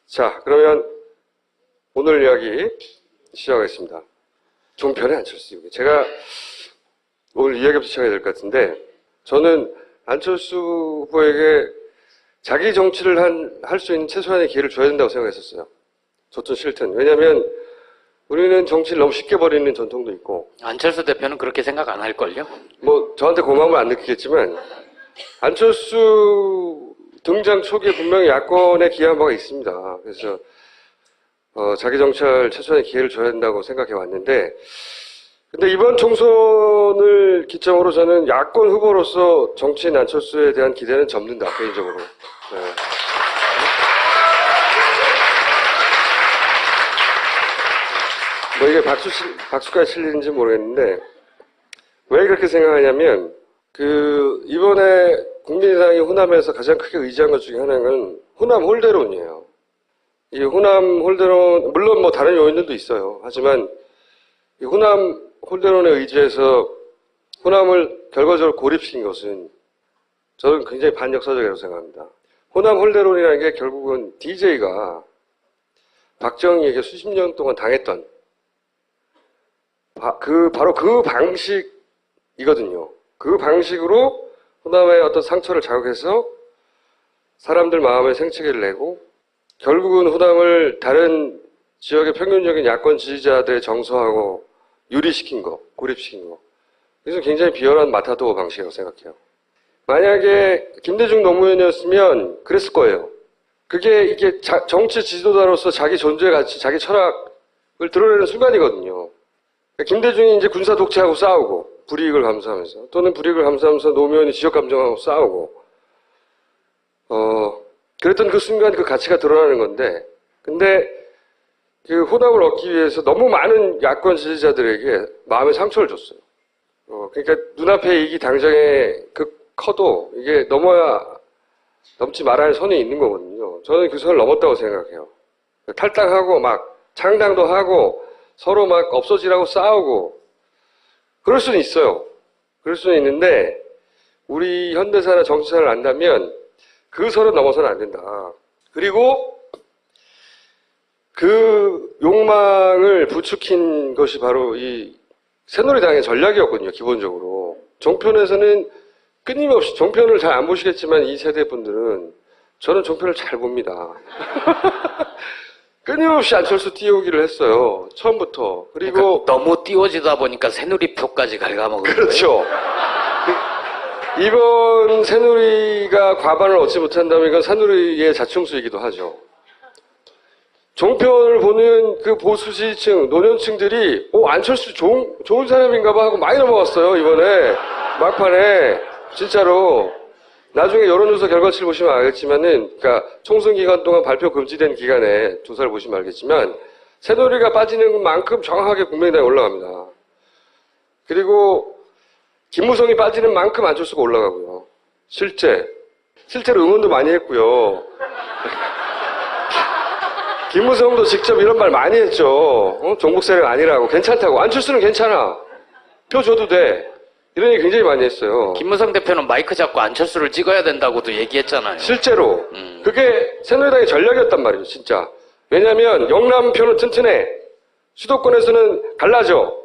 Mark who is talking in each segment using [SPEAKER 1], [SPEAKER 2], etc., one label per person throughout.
[SPEAKER 1] 자, 그러면 오늘 이야기 시작하겠습니다. 종편의 안철수. 제가 오늘 이야기부터 시작해야 될 것 같은데, 저는 안철수 후보에게 자기 정치를 할 수 있는 최소한의 기회를 줘야 된다고 생각했었어요. 좋든 싫든. 왜냐하면 우리는 정치를 너무 쉽게 버리는 전통도 있고.
[SPEAKER 2] 안철수 대표는 그렇게 생각 안 할걸요?
[SPEAKER 1] 뭐 저한테 고마움을 안 느끼겠지만 안철수 등장 초기에 분명히 야권에 기여한 바가 있습니다. 그래서 자기 정치할 최소한의 기회를 줘야 된다고 생각해 왔는데, 근데 이번 총선을 기점으로 저는 야권 후보로서 정치인 안철수에 대한 기대는 접는다, 개인적으로. 네. 뭐 이게 박수까지 칠리는지 모르겠는데, 왜 그렇게 생각하냐면, 이번에 국민의당이 호남에서 가장 크게 의지한 것 중에 하나는 호남 홀대론이에요. 이 호남 홀대론, 물론 뭐 다른 요인들도 있어요. 하지만, 이 호남 홀대론에 의지해서 호남을 결과적으로 고립시킨 것은 저는 굉장히 반역사적이라고 생각합니다. 호남 홀대론이라는 게 결국은 DJ가 박정희에게 수십 년 동안 당했던 바로 그 방식이거든요. 그 방식으로 호남의 어떤 상처를 자극해서 사람들 마음에 생채기를 내고 결국은 호남을 다른 지역의 평균적인 야권 지지자들의 정서하고 유리시킨 거, 고립시킨 거. 그래서 굉장히 비열한 마타도어 방식이라고 생각해요. 만약에 김대중 노무현이었으면 그랬을 거예요. 이게 정치 지도자로서 자기 존재 가치, 자기 철학을 드러내는 순간이거든요. 김대중이 이제 군사 독재하고 싸우고, 불이익을 감수하면서, 또는 불이익을 감수하면서 노무현이 지역 감정하고 싸우고, 그랬던 그 순간 그 가치가 드러나는 건데, 근데 그 호남을 얻기 위해서 너무 많은 야권 지지자들에게 마음의 상처를 줬어요. 그러니까 눈앞에 이익이 당장에 커도 이게 넘지 말아야 할 선이 있는 거거든요. 저는 그 선을 넘었다고 생각해요. 탈당하고 막 창당도 하고 서로 막 없어지라고 싸우고 그럴 수는 있어요. 그럴 수는 있는데 우리 현대사나 정치사를 안다면 그 선을 넘어서는 안 된다. 그리고 그 욕망을 부추긴 것이 바로 이 새누리당의 전략이었거든요, 기본적으로. 종편에서는 끊임없이, 종편을 잘 안 보시겠지만 이 세대 분들은 저는 종편을 잘 봅니다. 끊임없이 안철수 띄우기를 했어요, 처음부터. 그리고.
[SPEAKER 2] 그러니까 너무 띄워지다 보니까 새누리표까지 갉아먹은
[SPEAKER 1] 그렇죠. 이번 새누리가 과반을 얻지 못한다면 이건 새누리의 자충수이기도 하죠. 종편을 보는 그 보수 지지층, 노년층들이, 안철수 좋은 사람인가 봐 하고 많이 넘어갔어요, 이번에. 막판에. 진짜로. 나중에 여론조사 결과치를 보시면 알겠지만은, 그러니까 총선 기간 동안 발표 금지된 기간에 조사를 보시면 알겠지만, 새누리가 빠지는 만큼 정확하게 국민의당이 올라갑니다. 그리고, 김무성이 빠지는 만큼 안철수가 올라가고요. 실제로 응원도 많이 했고요. 김무성도 직접 이런 말 많이 했죠. 종북 세력 아니라고. 괜찮다고. 안철수는 괜찮아. 표 줘도 돼. 이런 얘기 굉장히 많이 했어요.
[SPEAKER 2] 김무성 대표는 마이크 잡고 안철수를 찍어야 된다고도 얘기했잖아요.
[SPEAKER 1] 실제로. 그게 새누리당의 전략이었단 말이죠, 진짜. 왜냐하면 영남표는 튼튼해. 수도권에서는 갈라져.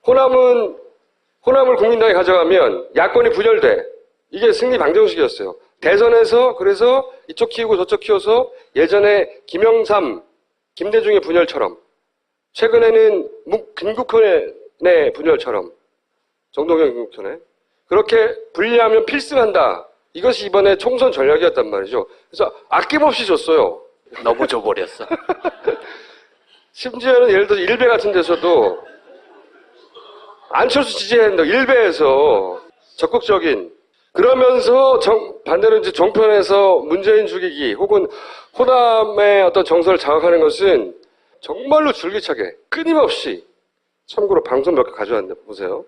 [SPEAKER 1] 호남을 국민당이 가져가면 야권이 분열돼. 이게 승리 방정식이었어요. 대선에서 그래서 이쪽 키우고 저쪽 키워서 예전에 김영삼, 김대중의 분열처럼 최근에는 김국현의 분열처럼 정동영 김국현의 그렇게 분리하면 필승한다. 이것이 이번에 총선 전략이었단 말이죠. 그래서 아낌없이 줬어요.
[SPEAKER 2] 너무 줘버렸어.
[SPEAKER 1] 심지어는 예를 들어서 일베 같은 데서도 안철수 지지해야 된다. 일베에서 적극적인 그러면서 반대로 이제 종편에서 문재인 죽이기 혹은 호남의 어떤 정서를 자극하는 것은 정말로 줄기차게 끊임없이 참고로 방송 몇 개 가져왔는데 보세요.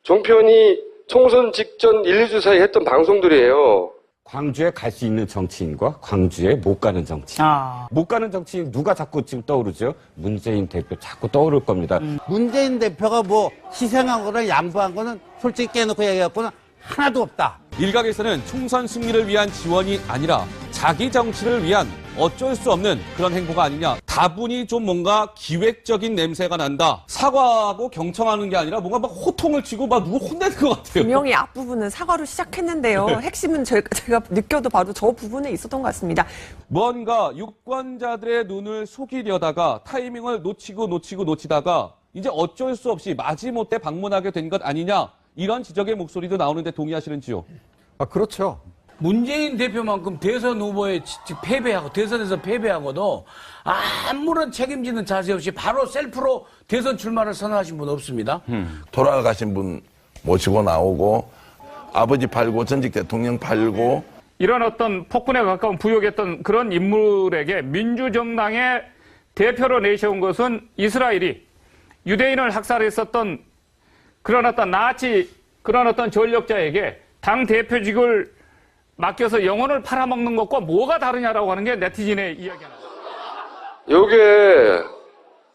[SPEAKER 1] 종편이 총선 직전 1, 2주 사이 했던 방송들이에요.
[SPEAKER 3] 광주에 갈 수 있는 정치인과 광주에 못 가는 정치인. 못 가는 정치인 누가 자꾸 지금 떠오르죠? 문재인 대표 자꾸 떠오를 겁니다.
[SPEAKER 4] 문재인 대표가 뭐 희생한 거나 양보한 거는 솔직히 깨놓고 얘기해갖고는 하나도 없다.
[SPEAKER 5] 일각에서는 총선 승리를 위한 지원이 아니라 자기 정치를 위한 어쩔 수 없는 그런 행보가 아니냐. 다분히 좀 뭔가 기획적인 냄새가 난다. 사과하고 경청하는 게 아니라 뭔가 막 호통을 치고 막 누구 혼내는 것 같아요.
[SPEAKER 6] 분명히 앞부분은 사과로 시작했는데요. 핵심은 제가 느껴도 바로 저 부분에 있었던 것 같습니다.
[SPEAKER 5] 뭔가 유권자들의 눈을 속이려다가 타이밍을 놓치다가 이제 어쩔 수 없이 마지못해 방문하게 된 것 아니냐. 이런 지적의 목소리도 나오는데 동의하시는지요?
[SPEAKER 7] 그렇죠. 문재인 대표만큼 대선 후보에 패배하고 대선에서 패배하고도 아무런 책임지는 자세 없이 바로 셀프로 대선 출마를 선언하신 분 없습니다.
[SPEAKER 8] 돌아가신 분 모시고 나오고 아버지 팔고 전직 대통령 팔고
[SPEAKER 9] 이런 어떤 폭군에 가까운 부역했던 그런 인물에게 민주정당의 대표로 내세운 것은 이스라엘이 유대인을 학살했었던 그런 어떤 나치 그런 어떤 전력자에게 당 대표직을 맡겨서 영혼을 팔아먹는 것과 뭐가 다르냐라고 하는 게 네티즌의 이야기가 나와요.
[SPEAKER 1] 요게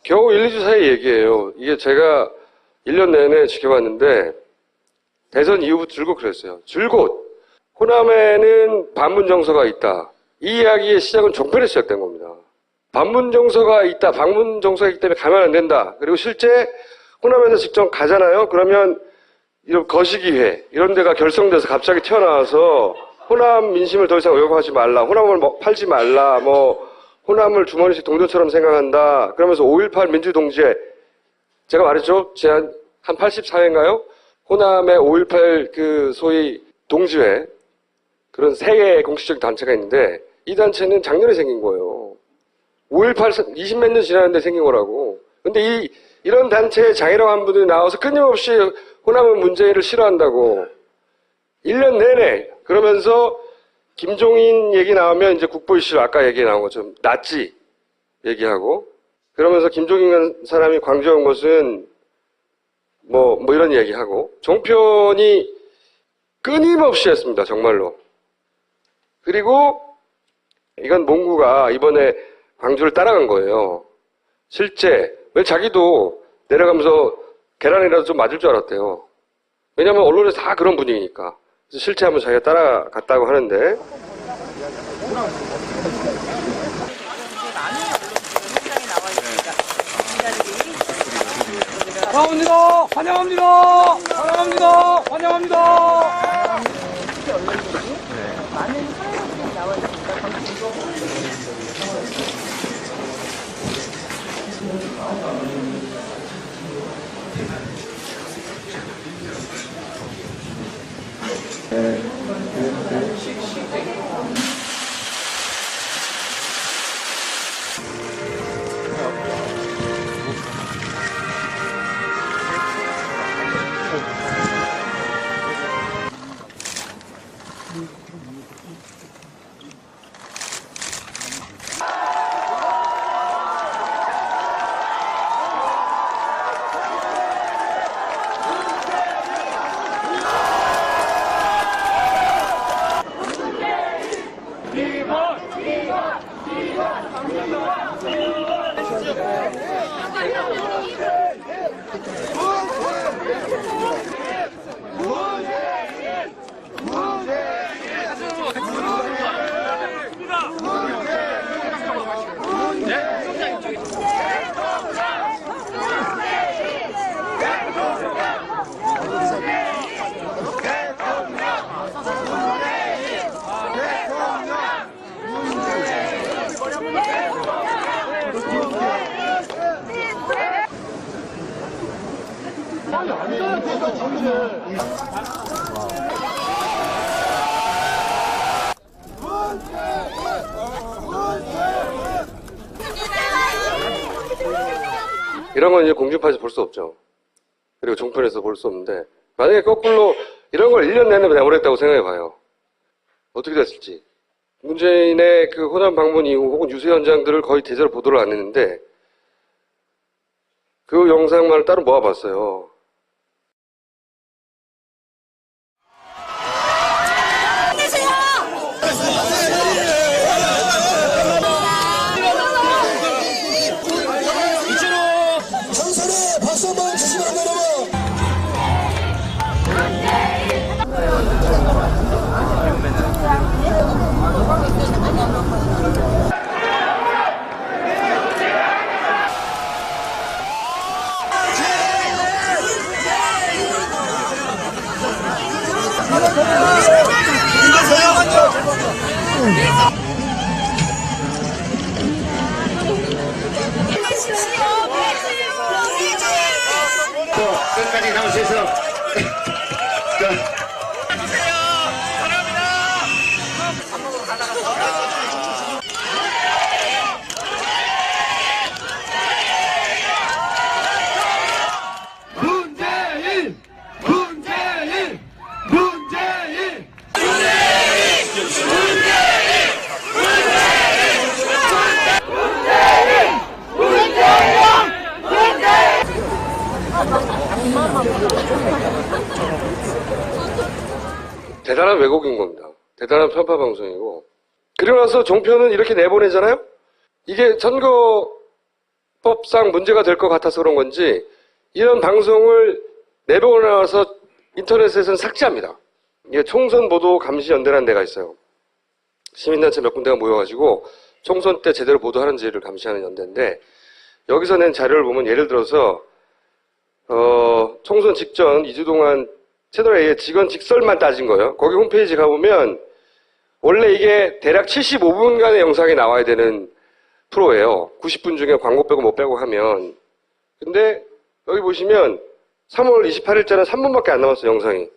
[SPEAKER 1] 겨우 1, 2주 사이 얘기예요. 이게 제가 1년 내내 지켜봤는데 대선 이후부터 줄곧 그랬어요. 줄곧 호남에는 반문 정서가 있다. 이 이야기의 시작은 종편에서 시작된 겁니다. 반문 정서가 있다. 반문 정서가 있기 때문에 가면 안 된다. 그리고 실제 호남에서 직접 가잖아요. 그러면 이런 거시기회 이런 데가 결성돼서 갑자기 튀어나와서 호남 민심을 더 이상 왜곡하지 말라. 호남을 팔지 말라. 호남을 주머니식 동전처럼 생각한다. 그러면서 5.18 민주동지회 제가 말했죠. 제한 한 84회인가요? 호남의 5.18 그 소위 동지회 그런 세 개의 공식적 단체가 있는데 이 단체는 작년에 생긴 거예요. 5.18 20몇 년 지났는데 생긴 거라고. 근데 이런 단체의 장이라고 한 분들이 나와서 끊임없이 호남은 문재인을 싫어한다고. 1년 내내. 그러면서 김종인 얘기 나오면 이제 국보 이슈 아까 얘기 나온 것처럼 낫지 얘기하고. 그러면서 김종인 사람이 광주에 온 것은 뭐 이런 얘기하고. 종편이 끊임없이 했습니다. 정말로. 그리고 이건 몽구가 이번에 광주를 따라간 거예요. 실제 왜 자기도 내려가면서 계란이라도 좀 맞을 줄 알았대요. 왜냐하면 언론에서 다 그런 분위기니까. 그래서 실제 한번 자기가 따라갔다고 하는데.
[SPEAKER 5] 환영합니다. 환영합니다. 환영합니다. 환영합니다.
[SPEAKER 1] 이런 건 이제 공중파에서 볼 수 없죠. 그리고 종편에서 볼 수 없는데 만약에 거꾸로 이런 걸 1년 내내 내버렸다고 생각해 봐요. 어떻게 됐을지. 문재인의 그 호남 방문 이후 혹은 유세 현장들을 거의 제대로 보도를 안 했는데 그 영상만을 따로 모아봤어요. 대단한 왜곡인 겁니다. 대단한 편파 방송이고. 그리고 나서 종편은 이렇게 내보내잖아요? 이게 선거법상 문제가 될 것 같아서 그런 건지 이런 방송을 내보내서 인터넷에서는 삭제합니다. 이게 총선보도감시연대라는 데가 있어요. 시민단체 몇 군데가 모여가지고 총선 때 제대로 보도하는지를 감시하는 연대인데 여기서 낸 자료를 보면 예를 들어서 총선 직전 2주 동안 채널A의 직원 직설만 따진 거예요. 거기 홈페이지 가보면 원래 이게 대략 75분간의 영상이 나와야 되는 프로예요. 90분 중에 광고 빼고 못 빼고 하면. 근데 여기 보시면 3월 28일자는 3분밖에 안 남았어요, 영상이.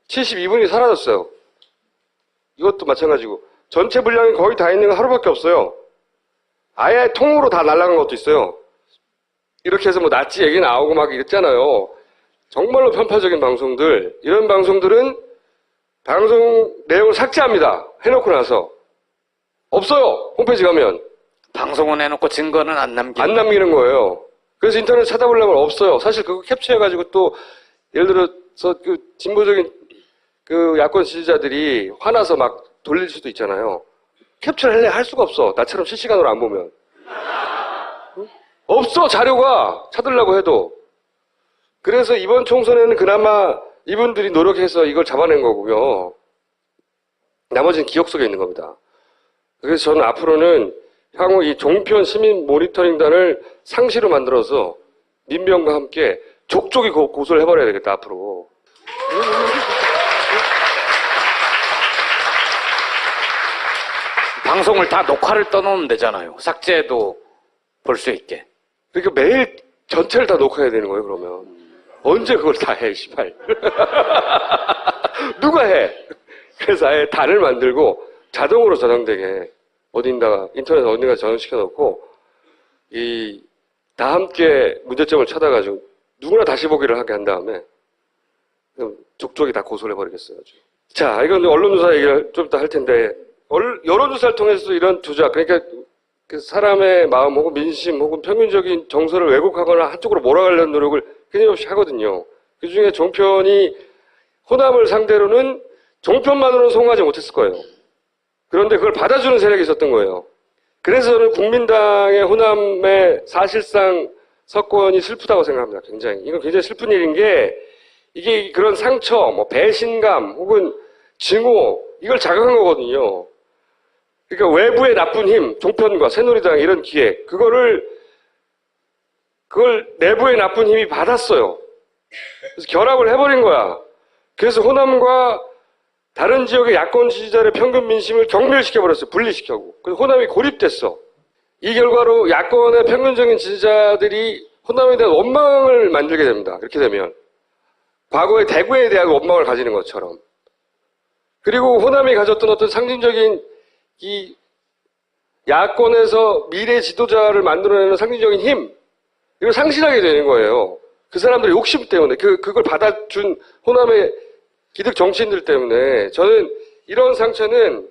[SPEAKER 1] 72분이 사라졌어요. 이것도 마찬가지고. 전체 분량이 거의 다 있는 건 하루밖에 없어요. 아예 통으로 다 날아간 것도 있어요. 이렇게 해서 뭐 나치 얘기 나오고 막 이랬잖아요. 정말로 편파적인 방송들, 이런 방송들은 방송 내용을 삭제합니다. 해놓고 나서. 없어요. 홈페이지 가면.
[SPEAKER 2] 방송은 해놓고 증거는 안
[SPEAKER 1] 안 남기는 거예요. 그래서 인터넷 찾아보려면 없어요. 사실 그거 캡처해가지고 또, 예를 들어서 그 진보적인 그 야권 지지자들이 화나서 막 돌릴 수도 있잖아요. 캡처를 할 수가 없어. 나처럼 실시간으로 안 보면. 응? 없어, 자료가. 찾으려고 해도. 그래서 이번 총선에는 그나마 이분들이 노력해서 이걸 잡아낸 거고요. 나머지는 기억 속에 있는 겁니다. 그래서 저는 앞으로는 향후 이 종편 시민 모니터링단을 상시로 만들어서 민병과 함께 족족이 고소를 해버려야 되겠다, 앞으로.
[SPEAKER 2] 방송을 다 녹화를 떠놓으면 되잖아요. 삭제도 볼 수 있게.
[SPEAKER 1] 그러니까 매일 전체를 다 녹화해야 되는 거예요, 그러면. 언제 그걸 다 해, 씨발. 누가 해? 그래서 아예 단을 만들고 자동으로 저장되게 어딘가, 인터넷 어딘가 저장시켜 놓고, 다 함께 문제점을 찾아가지고 누구나 다시 보기를 하게 한 다음에 그럼 족족이 다 고소를 해버리겠어요. 아주. 자, 이건 언론조사 얘기를 좀 이따 할 텐데, 여론조사를 통해서 이런 조작, 그러니까 그 사람의 마음 혹은 민심 혹은 평균적인 정서를 왜곡하거나 한쪽으로 몰아가려는 노력을 끊임없이 하거든요. 그 중에 종편이 호남을 상대로는 종편만으로는 성공하지 못했을 거예요. 그런데 그걸 받아주는 세력이 있었던 거예요. 그래서 저는 국민당의 호남의 사실상 석권이 슬프다고 생각합니다. 굉장히. 이건 굉장히 슬픈 일인 게 이게 그런 상처, 뭐 배신감 혹은 증오 이걸 자극한 거거든요. 그러니까 외부의 나쁜 힘, 종편과 새누리당 이런 기획 그걸 내부의 나쁜 힘이 받았어요. 그래서 결합을 해버린 거야. 그래서 호남과 다른 지역의 야권 지지자의 평균 민심을 경멸시켜버렸어요. 분리시켜고. 그래서 호남이 고립됐어. 이 결과로 야권의 평균적인 지지자들이 호남에 대한 원망을 만들게 됩니다. 이렇게 되면. 과거의 대구에 대한 원망을 가지는 것처럼. 그리고 호남이 가졌던 어떤 상징적인 이 야권에서 미래 지도자를 만들어내는 상징적인 힘, 이걸 상실하게 되는 거예요. 그 사람들의 욕심 때문에, 그걸 받아준 호남의 기득 정치인들 때문에 저는 이런 상처는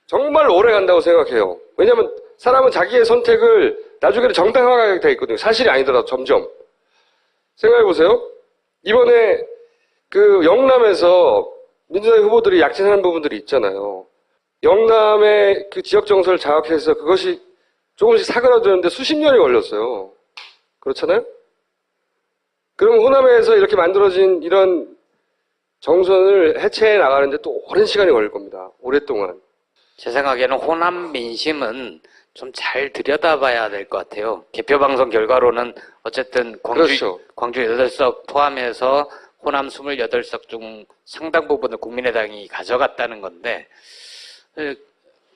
[SPEAKER 1] 정말 오래 간다고 생각해요. 왜냐하면 사람은 자기의 선택을 나중에는 정당화하게 돼 있거든요. 사실이 아니더라도 점점. 생각해보세요. 이번에 그 영남에서 민주당 후보들이 약진하는 부분들이 있잖아요. 영남의 그 지역 정서를 장악해서 그것이 조금씩 사그라드는데 수십 년이 걸렸어요. 그렇잖아요? 그럼 호남에서 이렇게 만들어진 이런 정선을 해체해 나가는데 또 오랜 시간이 걸릴 겁니다. 오랫동안.
[SPEAKER 2] 제 생각에는 호남 민심은 좀 잘 들여다봐야 될 것 같아요. 개표방송 결과로는 어쨌든
[SPEAKER 1] 그렇죠.
[SPEAKER 2] 광주 8석 포함해서 호남 28석 중 상당 부분을 국민의당이 가져갔다는 건데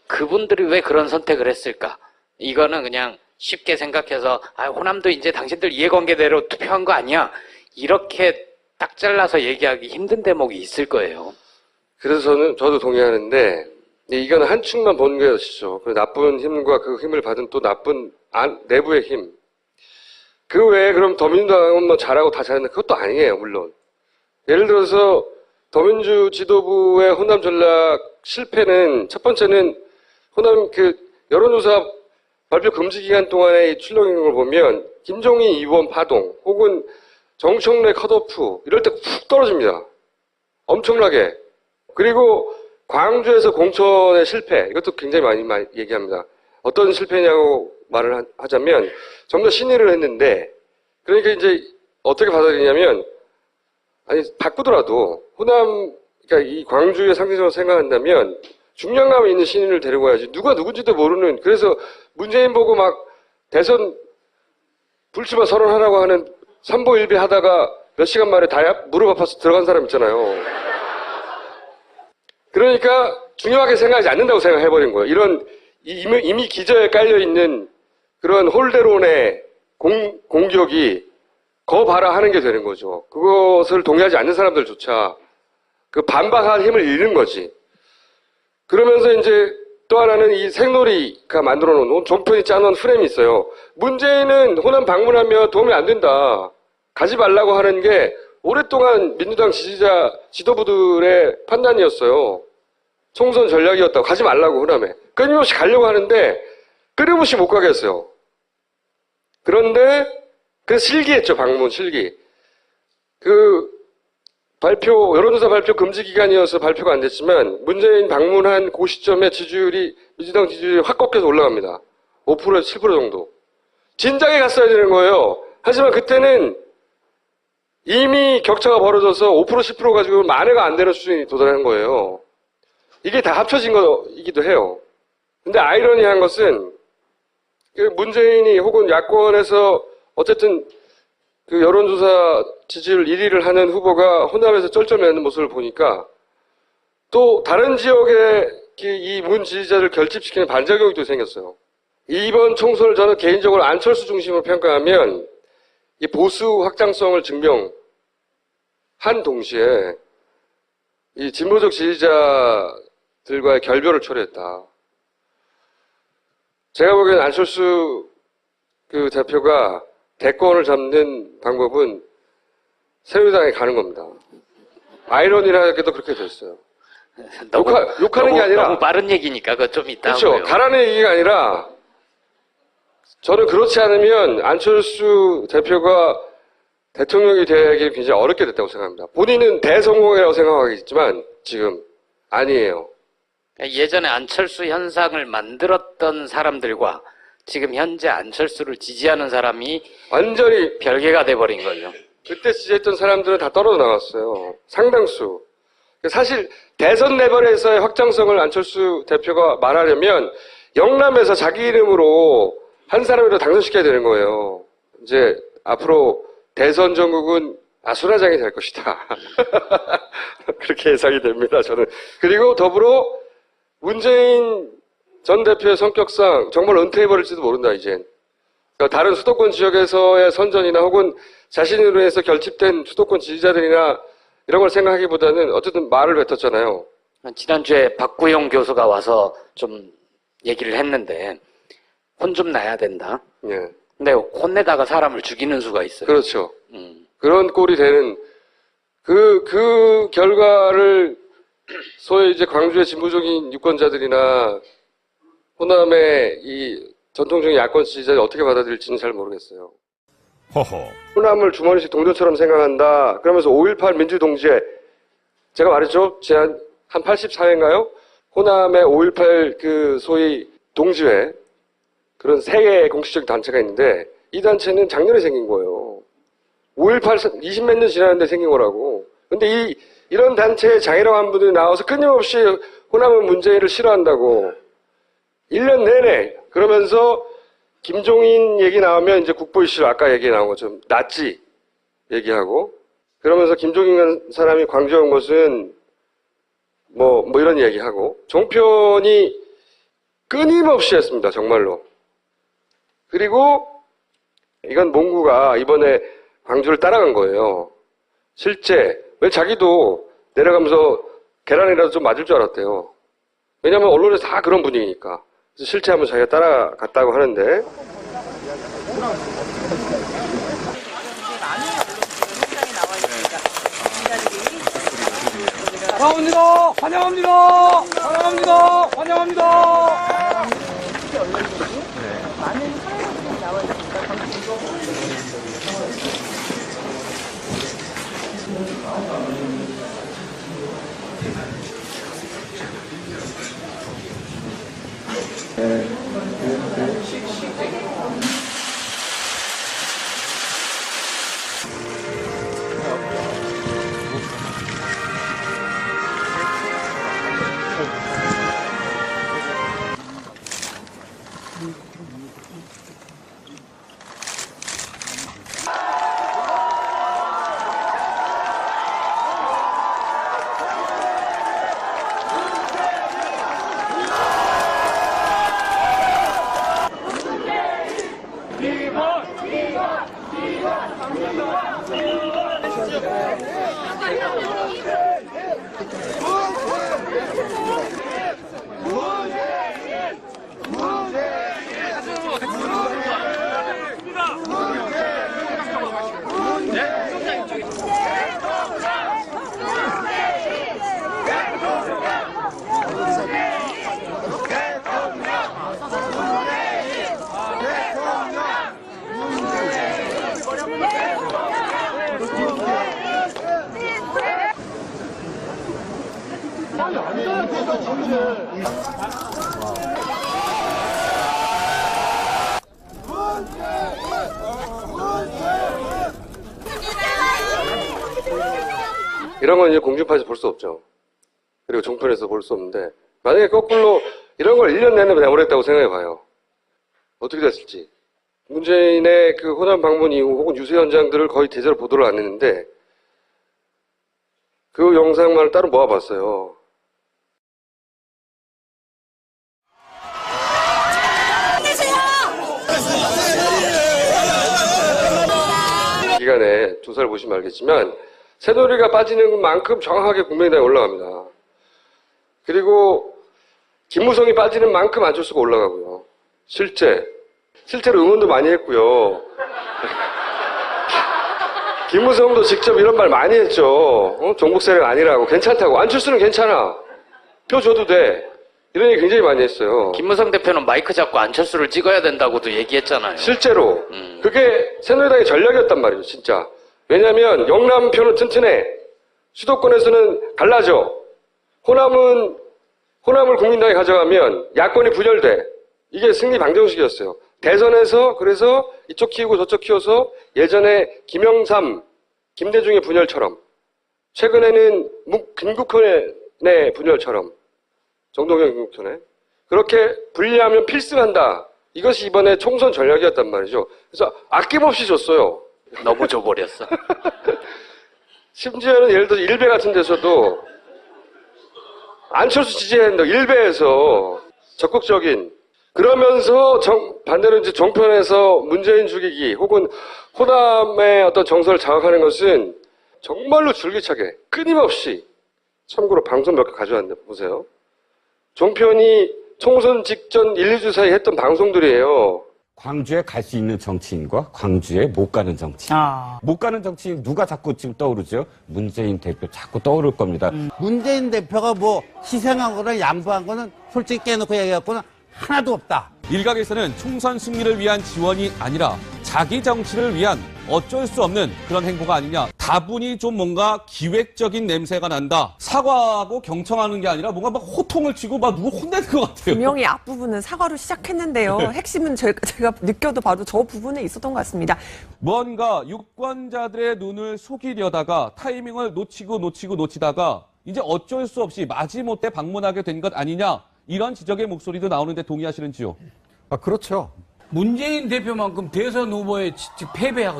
[SPEAKER 2] 그분들이 왜 그런 선택을 했을까? 이거는 그냥 쉽게 생각해서 호남도 이제 당신들 이해관계대로 투표한 거 아니야? 이렇게 딱 잘라서 얘기하기 힘든 대목이 있을 거예요.
[SPEAKER 1] 그래서 저도 동의하는데 이건 한 축만 보는 것이죠. 그 나쁜 힘과 그 힘을 받은 또 나쁜 내부의 힘. 그 외에 그럼 더민주당은 뭐 잘하고 다 잘했는데 그것도 아니에요, 물론. 예를 들어서 더민주 지도부의 호남 전략 실패는 첫 번째는 호남 그 여론조사 발표 금지 기간 동안의 출렁이는 걸 보면 김종인, 이원 파동 혹은 정청래 컷오프 이럴 때 훅 떨어집니다. 엄청나게. 그리고 광주에서 공천의 실패, 이것도 굉장히 많이 얘기합니다. 어떤 실패냐고 말을 하자면 전부 다 신의를 했는데, 그러니까 이제 어떻게 받아들이냐면, 아니 바꾸더라도 호남, 그러니까 이 광주의 상징적으로 생각한다면 중량감 있는 신인을 데리고 와야지. 누가 누군지도 모르는, 그래서 문재인 보고 막 대선 불출마 선언하라고 하는 삼보일비 하다가 몇 시간 만에 다 무릎 아파서 들어간 사람 있잖아요. 그러니까 중요하게 생각하지 않는다고 생각해버린 거예요. 이런 이미 기저에 깔려있는 그런 홀대론의 공격이 거 봐라 하는 게 되는 거죠. 그것을 동의하지 않는 사람들조차 그 반박할 힘을 잃는 거지. 그러면서 이제 또 하나는 이 생놀이가 만들어 놓은 종편이 짜놓은 프레임이 있어요. 문재인은 호남 방문하면 도움이 안 된다. 가지 말라고 하는 게 오랫동안 민주당 지지자 지도부들의 판단이었어요. 총선 전략이었다고. 가지 말라고 호남에. 끊임없이 가려고 하는데 끊임없이 못 가게 했어요. 그런데 그래서 실기했죠. 방문 실기. 여론조사 발표 금지 기간이어서 발표가 안 됐지만 문재인 방문한 그 시점에 민주당 지지율이 확 꺾여서 올라갑니다. 5%에서 7% 정도. 진작에 갔어야 되는 거예요. 하지만 그때는 이미 격차가 벌어져서 5% 10% 가지고 만회가 안 되는 수준이 도달한 거예요. 이게 다 합쳐진 거이기도 해요. 근데 아이러니한 것은 문재인이 혹은 야권에서 어쨌든 그 여론조사 지지율 1위를 하는 후보가 호남에서 쩔쩔매는 모습을 보니까 또 다른 지역의 이 문 지지자를 결집시키는 반작용이 생겼어요. 이번 총선을 저는 개인적으로 안철수 중심으로 평가하면 이 보수 확장성을 증명한 동시에 이 진보적 지지자들과의 결별을 초래했다. 제가 보기엔 안철수 그 대표가 대권을 잡는 방법은 새누리당에 가는 겁니다. 아이러니하게도 그렇게 됐어요. 욕하는 게 아니라
[SPEAKER 2] 너무 빠른 얘기니까 그거 좀 이따
[SPEAKER 1] 그렇죠.
[SPEAKER 2] 하고요.
[SPEAKER 1] 가라는 얘기가 아니라 저는 그렇지 않으면 안철수 대표가 대통령이 되기 굉장히 어렵게 됐다고 생각합니다. 본인은 대성공이라고 생각하겠지만 지금 아니에요.
[SPEAKER 2] 예전에 안철수 현상을 만들었던 사람들과 지금 현재 안철수를 지지하는 사람이
[SPEAKER 1] 완전히
[SPEAKER 2] 별개가 돼버린 거죠.
[SPEAKER 1] 그때 지지했던 사람들은 다 떨어져 나갔어요. 상당수. 사실 대선 레벨에서의 확장성을 안철수 대표가 말하려면 영남에서 자기 이름으로 한 사람이라도 당선시켜야 되는 거예요. 이제 앞으로 대선 전국은 아수라장이 될 것이다. 그렇게 예상이 됩니다, 저는. 그리고 더불어 문재인 전 대표의 성격상 정말 은퇴해버릴지도 모른다, 이젠. 그러니까 다른 수도권 지역에서의 선전이나 혹은 자신으로 해서 결집된 수도권 지지자들이나 이런 걸 생각하기보다는 어쨌든 말을 뱉었잖아요.
[SPEAKER 2] 지난주에 박구용 교수가 와서 좀 얘기를 했는데 혼 좀 나야 된다.
[SPEAKER 1] 예.
[SPEAKER 2] 근데 혼내다가 사람을 죽이는 수가 있어요.
[SPEAKER 1] 그렇죠. 그런 꼴이 되는 그 결과를 소위 이제 광주의 진보적인 유권자들이나 호남의 이 전통적인 야권 지지자들이 어떻게 받아들일지는 잘 모르겠어요.
[SPEAKER 3] 허허.
[SPEAKER 1] 호남을 주머니식 동전처럼 생각한다. 그러면서 5.18 민주동지회 제가 말했죠. 제한 한 84회인가요? 호남의 5.18 그 소위 동지회 그런 세 개의 공식적 단체가 있는데 이 단체는 작년에 생긴 거예요. 5.18 20몇 년 지났는데 생긴 거라고. 근데 이런 단체의 장이라고 한 분들이 나와서 끊임없이 호남은 문재인을 싫어한다고 1년 내내 그러면서 김종인 얘기 나오면 이제 국보 이슈 아까 얘기 나온 것처럼 낫지 얘기하고 그러면서 김종인 사람이 광주에 온 것은 뭐 이런 얘기하고 종편이 끊임없이 했습니다. 정말로. 그리고 이건 몽구가 이번에 광주를 따라간 거예요. 실제 왜 자기도 내려가면서 계란이라도 좀 맞을 줄 알았대요. 왜냐하면 언론에서 다 그런 분위기니까. 그래서 실제 한번 자기가 따라갔다고 하는데
[SPEAKER 5] 환영합니다. 환영합니다. 환영합니다. 환영합니다.
[SPEAKER 1] 이런 건 이제 공중파에서 볼 수 없죠. 그리고 종편에서 볼 수 없는데, 만약에 거꾸로 이런 걸 1년 내내 내보냈다고 생각해 봐요. 어떻게 됐을지. 문재인의 그 호남 방문 이후 혹은 유세 현장들을 거의 대대로 보도를 안 했는데, 그 영상만을 따로 모아봤어요. 기간에 조사를 보시면 알겠지만 새누리가 빠지는 만큼 정확하게 국민의당에 올라갑니다. 그리고 김무성이 빠지는 만큼 안철수가 올라가고요. 실제로 응원도 많이 했고요. 김무성도 직접 이런 말 많이 했죠. 종북 세력 아니라고, 괜찮다고. 안철수는 괜찮아, 표 줘도 돼, 이런 얘기 굉장히 많이 했어요.
[SPEAKER 2] 김무성 대표는 마이크 잡고 안철수를 찍어야 된다고도 얘기했잖아요.
[SPEAKER 1] 실제로 그게 새누리당의 전략이었단 말이죠, 진짜. 왜냐하면 영남표는 튼튼해, 수도권에서는 갈라져, 호남을 국민당이 가져가면 야권이 분열돼. 이게 승리 방정식이었어요. 대선에서 그래서 이쪽 키우고 저쪽 키워서 예전에 김영삼, 김대중의 분열처럼, 최근에는 김국현의 분열처럼, 정동영 김국현의, 그렇게 분리하면 필승한다. 이것이 이번에 총선 전략이었단 말이죠. 그래서 아낌없이 줬어요.
[SPEAKER 2] 너무 줘버렸어.
[SPEAKER 1] 심지어는 예를 들어서 일베 같은 데서도 안철수 지지해야 된다, 일베에서 적극적인. 그러면서 반대로 이제 종편에서 문재인 죽이기 혹은 호남의 어떤 정서를 자극하는 것은 정말로 줄기차게 끊임없이, 참고로 방송 몇 개 가져왔는데 보세요. 종편이 총선 직전 1, 2주 사이 했던 방송들이에요.
[SPEAKER 3] 광주에 갈 수 있는 정치인과 광주에 못 가는 정치인. 못 가는 정치인 누가 자꾸 지금 떠오르죠? 문재인 대표 자꾸 떠오를 겁니다.
[SPEAKER 4] 문재인 대표가 뭐 희생한 거나 양보한 거는 솔직히 깨놓고 얘기해갖고는 하나도 없다.
[SPEAKER 5] 일각에서는 총선 승리를 위한 지원이 아니라 자기 정치를 위한 어쩔 수 없는 그런 행보가 아니냐. 다분히 좀 뭔가 기획적인 냄새가 난다. 사과하고 경청하는 게 아니라 뭔가 막 호통을 치고 막 누구 혼내는 것 같아요.
[SPEAKER 6] 분명히 앞부분은 사과로 시작했는데요. 핵심은 제가 느껴도 바로 저 부분에 있었던 것 같습니다.
[SPEAKER 5] 뭔가 유권자들의 눈을 속이려다가 타이밍을 놓치다가 이제 어쩔 수 없이 마지못해 방문하게 된 것 아니냐. 이런 지적의 목소리도 나오는데 동의하시는지요?
[SPEAKER 7] 그렇죠. 문재인 대표만큼 대선 후보에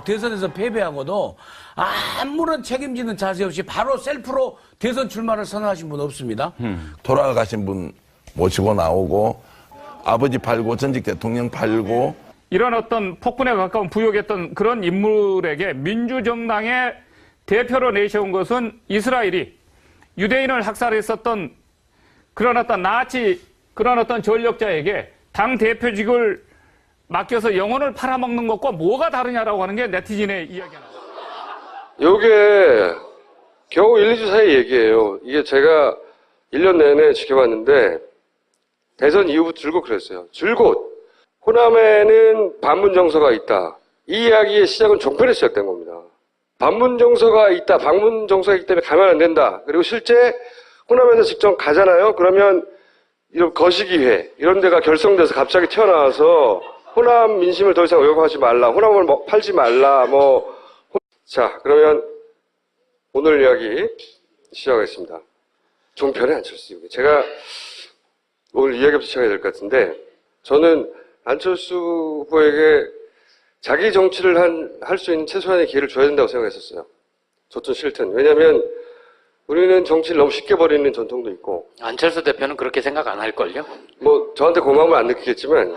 [SPEAKER 7] 대선에서 패배하고도 아무런 책임지는 자세 없이 바로 셀프로 대선 출마를 선언하신 분 없습니다.
[SPEAKER 8] 돌아가신 분 모시고 나오고, 아버지 팔고 전직 대통령 팔고,
[SPEAKER 9] 이런 어떤 폭군에 가까운 부역했던 그런 인물에게 민주정당의 대표로 내세운 것은 이스라엘이 유대인을 학살했었던 그런 어떤 전력자에게 당 대표직을 맡겨서 영혼을 팔아먹는 것과 뭐가 다르냐라고 하는 게 네티즌의 이야기가 나와요.
[SPEAKER 1] 요게 겨우 1, 2주 사이 얘기예요. 이게 제가 1년 내내 지켜봤는데 대선 이후부터 줄곧 그랬어요. 줄곧 호남에는 반문 정서가 있다. 이 이야기의 시작은 종편에서 시작된 겁니다. 반문 정서가 있다, 반문 정서가 있기 때문에 가면 안 된다. 그리고 실제 호남에서 직접 가잖아요. 그러면 이런 거시기회 이런 데가 결성돼서 갑자기 튀어나와서 호남 민심을 더 이상 왜곡하지 말라, 호남을 팔지 말라, 자, 그러면 오늘 이야기 시작하겠습니다. 종편의 안철수. 제가 오늘 이야기부터 시작해야 될 것 같은데, 저는 안철수 후보에게 자기 정치를 할 수 있는 최소한의 기회를 줘야 된다고 생각했었어요. 좋든 싫든. 왜냐하면 우리는 정치를 너무 쉽게 버리는 전통도 있고.
[SPEAKER 2] 안철수 대표는 그렇게 생각 안 할걸요?
[SPEAKER 1] 뭐 저한테 고마움을 안 느끼겠지만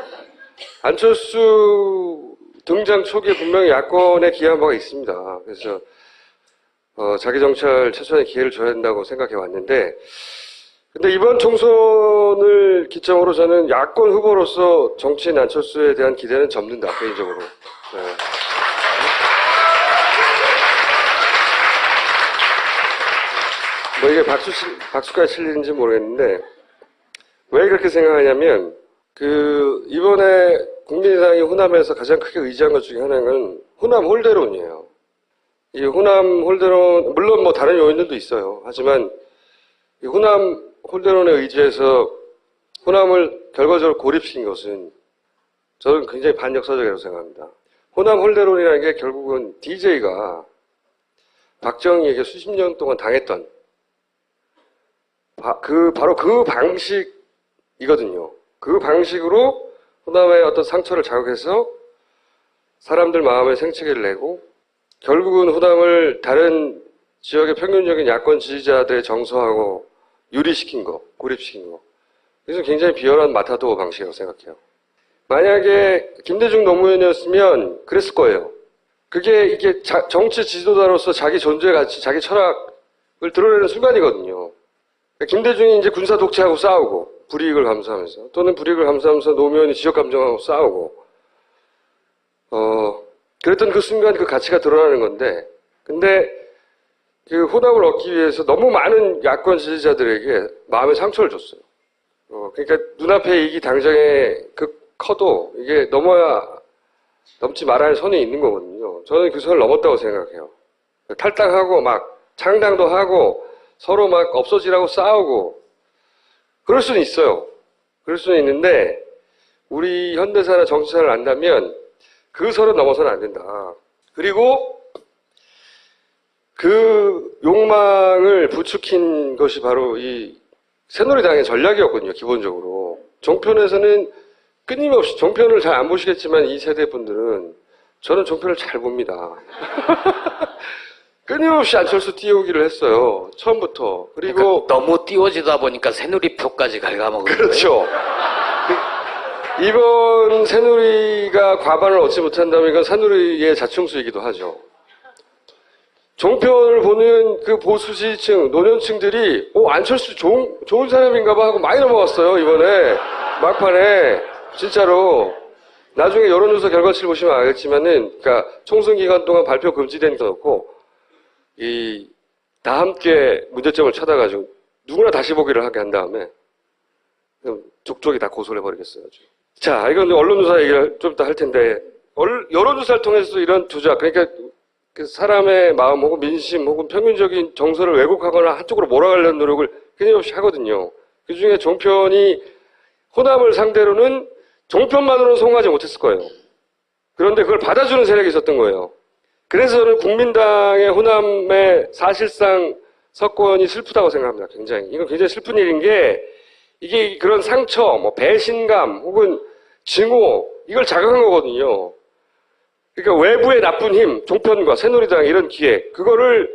[SPEAKER 1] 안철수 등장 초기에 분명히 야권에 기여한 바가 있습니다. 그래서 자기 정치할 최소한의 기회를 줘야 된다고 생각해 왔는데, 근데 이번 총선을 기점으로 저는 야권 후보로서 정치인 안철수에 대한 기대는 접는다, 개인적으로. 네. 뭐 이게 박수까지 칠 일인지 모르겠는데, 왜 그렇게 생각하냐면, 이번에 국민의당이 호남에서 가장 크게 의지한 것 중에 하나는 호남 홀대론이에요. 이 호남 홀대론, 물론 뭐 다른 요인들도 있어요. 하지만 이 호남 홀대론에 의지해서 호남을 결과적으로 고립시킨 것은 저는 굉장히 반역사적이라고 생각합니다. 호남 홀대론이라는 게 결국은 DJ가 박정희에게 수십 년 동안 당했던 바로 그 방식이거든요. 그 방식으로 호남의 어떤 상처를 자극해서 사람들 마음에 생채기를 내고 결국은 호남을 다른 지역의 평균적인 야권 지지자들의 정서하고 유리시킨 거, 고립시킨 거. 그래서 굉장히 비열한 마타도어 방식이라고 생각해요. 만약에 김대중 노무현이었으면 그랬을 거예요. 이게 정치 지도자로서 자기 존재 가치, 자기 철학을 드러내는 순간이거든요. 김대중이 이제 군사 독재하고 싸우고, 불이익을 감수하면서, 또는 불이익을 감수하면서 노무현이 지역 감정하고 싸우고, 그랬던 그 순간 그 가치가 드러나는 건데, 근데 그 호남을 얻기 위해서 너무 많은 야권 지지자들에게 마음의 상처를 줬어요. 그러니까 눈앞에 이익이 당장에 커도 이게 넘지 말아야 할 선이 있는 거거든요. 저는 그 선을 넘었다고 생각해요. 탈당하고 막 창당도 하고 서로 막 없어지라고 싸우고 그럴 수는 있어요. 그럴 수는 있는데 우리 현대사나 정치사를 안다면 그 선을 넘어서는 안 된다. 그리고 그 욕망을 부추긴 것이 바로 이 새누리당의 전략이었거든요. 기본적으로. 종편에서는 끊임없이, 종편을 잘 안 보시겠지만 이 세대 분들은 저는 종편을 잘 봅니다. 끊임없이 안철수 띄우기를 했어요. 처음부터. 그리고
[SPEAKER 2] 그러니까 너무 띄워지다 보니까 새누리표까지 갉아먹은 거예요.
[SPEAKER 1] 그렇죠. 이번 새누리가 과반을 얻지 못한다면 이건 새누리의 자충수이기도 하죠. 종편을 보는 그 보수 지지층, 노년층들이 안철수 좋은 사람인가 봐 하고 많이 넘어갔어요. 이번에 막판에 진짜로. 나중에 여론조사 결과치를 보시면 알겠지만은, 그러니까 총선 기간 동안 발표 금지된 거 넣고 다 함께 문제점을 찾아가지고 누구나 다시 보기를 하게 한 다음에 족족이 다 고소를 해버리겠어요. 자, 이건 언론조사 얘기를 좀 이따 할 텐데, 여론조사를 통해서 이런 조작, 그러니까 그 사람의 마음 혹은 민심 혹은 평균적인 정서를 왜곡하거나 한쪽으로 몰아가려는 노력을 끊임없이 하거든요. 그 중에 종편이 호남을 상대로는 종편만으로는 성공하지 못했을 거예요. 그런데 그걸 받아주는 세력이 있었던 거예요. 그래서 저는 국민당의 호남의 사실상 석권이 슬프다고 생각합니다. 굉장히. 이건 굉장히 슬픈 일인 게 이게 그런 상처, 뭐 배신감 혹은 증오 이걸 자극한 거거든요. 그러니까 외부의 나쁜 힘, 종편과 새누리당 이런 기획, 그걸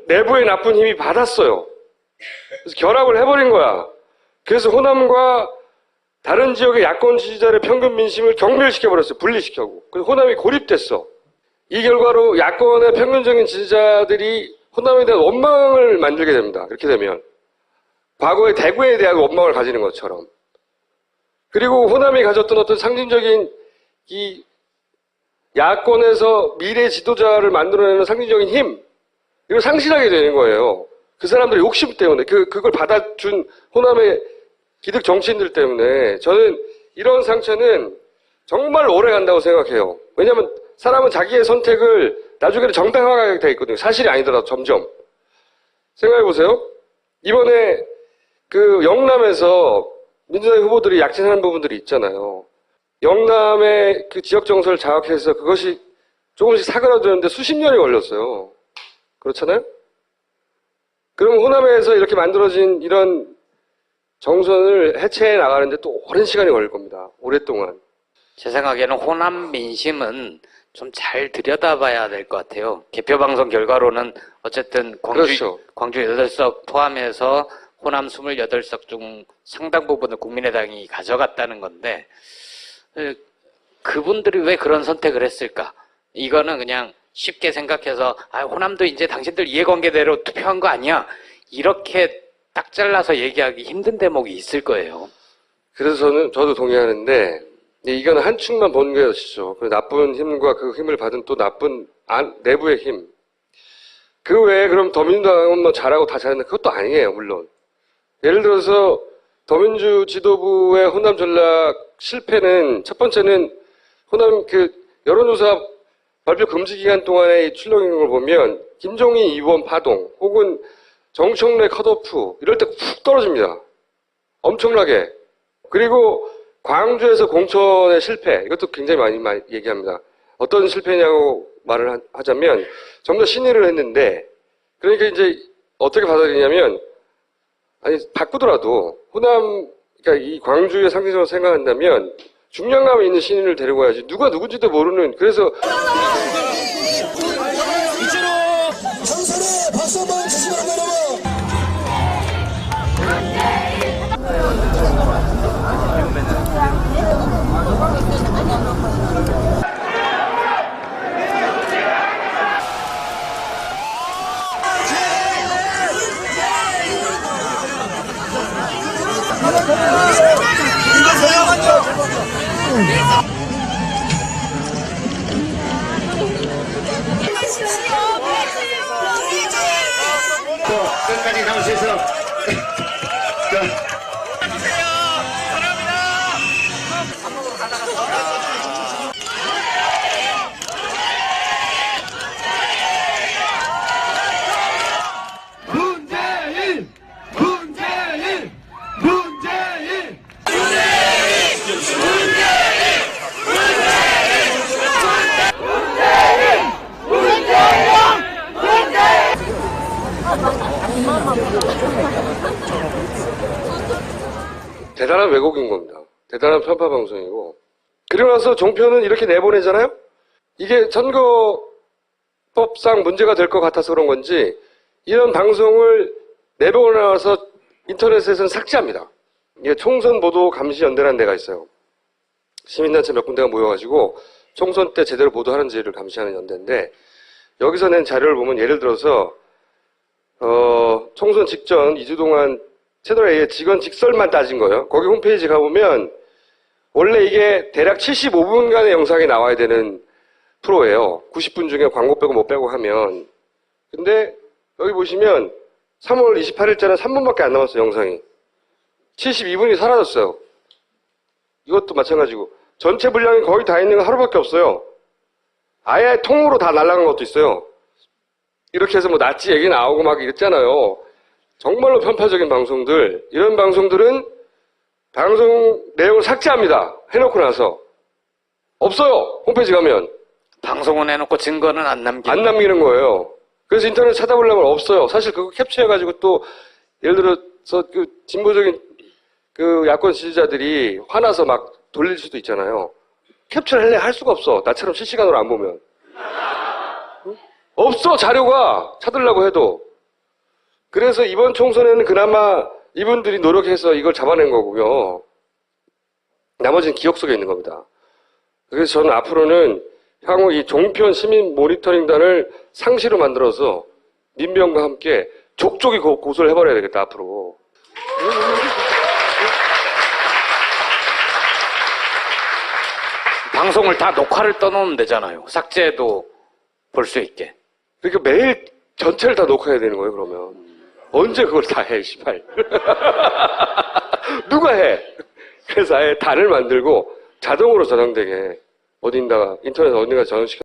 [SPEAKER 1] 내부의 나쁜 힘이 받았어요. 그래서 결합을 해버린 거야. 그래서 호남과 다른 지역의 야권 지지자의 평균 민심을 경멸시켜버렸어요. 분리시켜고. 그래서 호남이 고립됐어. 이 결과로 야권의 평균적인 지지자들이 호남에 대한 원망을 만들게 됩니다. 그렇게 되면. 과거의 대구에 대한 원망을 가지는 것처럼. 그리고 호남이 가졌던 어떤 상징적인 이 야권에서 미래 지도자를 만들어내는 상징적인 힘, 이걸 상실하게 되는 거예요. 그 사람들의 욕심 때문에, 그걸 받아준 호남의 기득 정치인들 때문에 저는 이런 상처는 정말 오래 간다고 생각해요. 왜냐하면 사람은 자기의 선택을 나중에는 정당화하게 돼 있거든요. 사실이 아니더라도 점점. 생각해보세요. 이번에 그 영남에서 민주당 후보들이 약진하는 부분들이 있잖아요. 영남의 그 지역 정서를 자극해서 그것이 조금씩 사그라드는데 수십 년이 걸렸어요. 그렇잖아요? 그럼 호남에서 이렇게 만들어진 이런 정선을 해체해 나가는데 또 오랜 시간이 걸릴 겁니다. 오랫동안.
[SPEAKER 2] 제 생각에는 호남 민심은 좀 잘 들여다봐야 될 것 같아요. 개표 방송 결과로는 어쨌든
[SPEAKER 1] 그렇죠.
[SPEAKER 2] 광주 8석 포함해서 호남 28석 중 상당 부분을 국민의당이 가져갔다는 건데 그분들이 왜 그런 선택을 했을까? 이거는 그냥 쉽게 생각해서 호남도 이제 당신들 이해관계대로 투표한 거 아니야? 이렇게 딱 잘라서 얘기하기 힘든 대목이 있을 거예요.
[SPEAKER 1] 그래서 저도 동의하는데, 이건 한 축만 보는 것이죠. 그 나쁜 힘과 그 힘을 받은 또 나쁜 내부의 힘. 그 외에 그럼 더민주당은 뭐 잘하고 다 잘했는데 그것도 아니에요, 물론. 예를 들어서 더민주 지도부의 호남 전략 실패는 첫 번째는 호남 여론조사 발표 금지 기간 동안의 출렁이는 걸 보면 김종인 2번 파동 혹은 정청래 컷오프 이럴 때 훅 떨어집니다. 엄청나게. 그리고 광주에서 공천의 실패 이것도 굉장히 많이 얘기합니다. 어떤 실패냐고 말을 하자면 전부 다 신의를 했는데 그러니까 이제 어떻게 받아들이냐면 바꾸더라도 호남 그러니까 이 광주의 상징적으로 생각한다면 중량감 있는 신인을 데리고 와야지 누가 누군지도 모르는 그래서
[SPEAKER 10] 경선에 박수 한번 주시기 바랍니다, 여러분.
[SPEAKER 11] 끝까지 나올 수 있어. 문재인! 문재인! 문재인!
[SPEAKER 1] 대단한 왜곡인 겁니다. 대단한 편파 방송이고. 그리고 나서 종편은 이렇게 내보내잖아요? 이게 선거법상 문제가 될 것 같아서 그런 건지 이런 방송을 내보내서 인터넷에서는 삭제합니다. 이게 총선보도감시연대라는 데가 있어요. 시민단체 몇 군데가 모여가지고 총선 때 제대로 보도하는지를 감시하는 연대인데 여기서 낸 자료를 보면 예를 들어서 총선 직전 2주 동안 채널A의 직원 직설만 따진 거예요. 거기 홈페이지 가보면 원래 이게 대략 75분간의 영상이 나와야 되는 프로예요. 90분 중에 광고 빼고 못 빼고 하면. 근데 여기 보시면 3월 28일자는 3분밖에 안 남았어요, 영상이. 72분이 사라졌어요. 이것도 마찬가지고. 전체 분량이 거의 다 있는 건 하루밖에 없어요. 아예 통으로 다 날아간 것도 있어요. 이렇게 해서 뭐 나치 얘기 나오고 막 이랬잖아요. 정말로 편파적인 방송들, 이런 방송들은 방송 내용을 삭제합니다. 해놓고 나서. 없어요. 홈페이지 가면.
[SPEAKER 2] 방송은 해놓고 증거는 안
[SPEAKER 1] 남기는 거예요. 그래서 인터넷 찾아보려면 없어요. 사실 그거 캡처해가지고 또, 예를 들어서 그 진보적인 그 야권 지지자들이 화나서 막 돌릴 수도 있잖아요. 캡처를 할 수가 없어. 나처럼 실시간으로 안 보면. 응? 없어, 자료가. 찾으려고 해도. 그래서 이번 총선에는 그나마 이분들이 노력해서 이걸 잡아낸 거고요. 나머지는 기억 속에 있는 겁니다. 그래서 저는 앞으로는 향후 이 종편 시민 모니터링단을 상시로 만들어서 민병과 함께 족족이 고소를 해버려야 되겠다, 앞으로.
[SPEAKER 2] 방송을 다 녹화를 떠놓으면 되잖아요. 삭제도 볼 수 있게.
[SPEAKER 1] 그러니까 매일 전체를 다 녹화해야 되는 거예요, 그러면. 언제 그걸 다 해, 씨발. 누가 해? 그래서 아예 단을 만들고 자동으로 저장되게 어딘가 인터넷 어딘가 저장시켜